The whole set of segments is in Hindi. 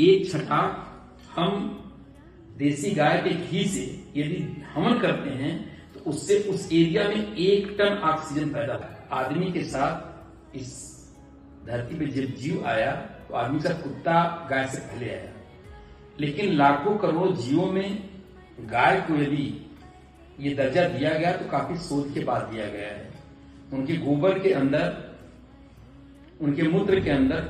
एक छटाक हम देसी गाय के घी से यदि हवन करते हैं तो उससे उस एरिया में 1 टन ऑक्सीजन पैदा होता है। आदमी के साथ इस धरती पे जब जीव आया तो आदमी का कुत्ता गाय से पहले आया, लेकिन लाखों करोड़ों जीवों में गाय को यदि ये दर्जा दिया गया तो काफी सोच के बाद दिया गया है। उनके गोबर के अंदर, उनके मूत्र के अंदर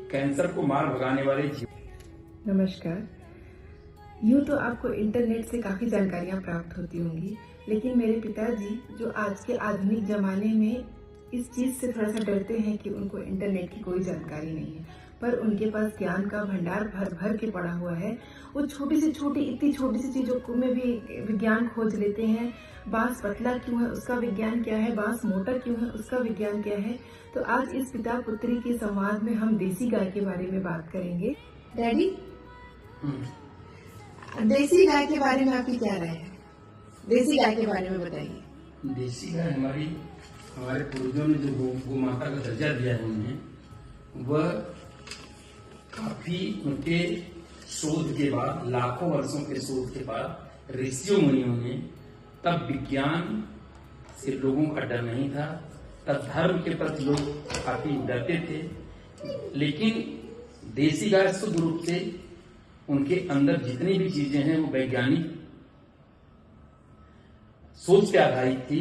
कैंसर को मार भगाने वाले जीव। नमस्कार। यूँ तो आपको इंटरनेट से काफी जानकारियां प्राप्त होती होंगी, लेकिन मेरे पिताजी जो आज के आधुनिक जमाने में इस चीज से थोड़ा सा डरते हैं कि उनको इंटरनेट की कोई जानकारी नहीं है, पर उनके पास ज्ञान का भंडार भर भर के पड़ा हुआ है। वो इतनी छोटी सी चीजों में भी विज्ञान खोज लेते हैं। बांस पतला क्यों है, उसका विज्ञान क्या है, बांस मोटा क्यों है, उसका विज्ञान क्या है। तो आज इस पिता पुत्री के संवाद में हम देसी गाय के बारे में बात करेंगे। डैडी, देसी गाय के बारे में आपकी क्या राय है? देसी गाय के बारे में बताइए। देसी गाय हमारे पूर्वजों ने जो गौ माता का दर्जा दिया है उन्हें, वह काफी उनके शोध के बाद, लाखों वर्षों के शोध के बाद ऋषियों मुनियों ने, तब विज्ञान से लोगों का डर नहीं था, तब धर्म के प्रति लोग काफी डरते थे, लेकिन देसी गाय शुद्ध रूप से उनके अंदर जितनी भी चीजें हैं वो वैज्ञानिक सोच पे आधारित थी।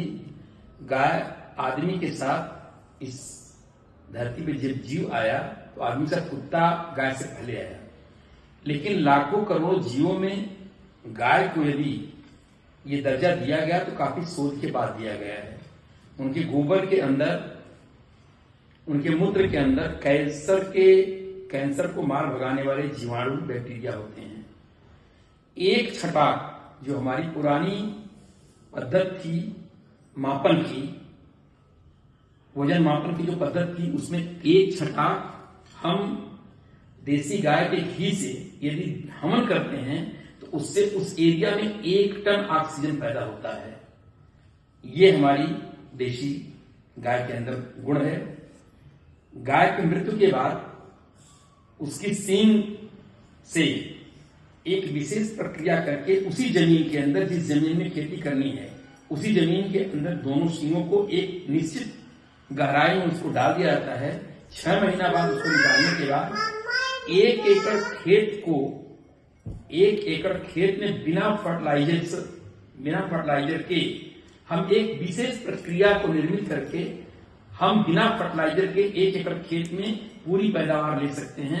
गाय आदमी के साथ इस धरती पे जब जीव आया तो आदमी का कुत्ता गाय से पहले आया, लेकिन लाखों करोड़ों जीवों में गाय को यदि ये दर्जा दिया गया तो काफी सोच के बाद दिया गया है। उनके गोबर के अंदर, उनके मूत्र के अंदर कैंसर को मार भगाने वाले जीवाणु, बैक्टीरिया होते हैं। एक छटाक जो हमारी पुरानी पद्धति थी मापन की, वजन मापन की जो पद्धति थी, उसमें एक छटाक हम देसी गाय के घी से यदि हवन करते हैं तो उससे उस एरिया में 1 टन ऑक्सीजन पैदा होता है। ये हमारी देसी गाय के अंदर गुण है। गाय की मृत्यु के बाद उसकी सींग से एक विशेष प्रक्रिया करके उसी जमीन के अंदर, जिस जमीन में खेती करनी है, उसी जमीन के अंदर दोनों सींगों को एक निश्चित गहराई में उसको डाल दिया जाता है। 6 महीना बाद उसको निकालने के बाद 1 एकड़ खेत में बिना फर्टिलाइजर के हम एक विशेष प्रक्रिया को निर्मित करके हम बिना फर्टिलाइजर के 1 एकड़ खेत में पूरी पैदावार ले सकते हैं।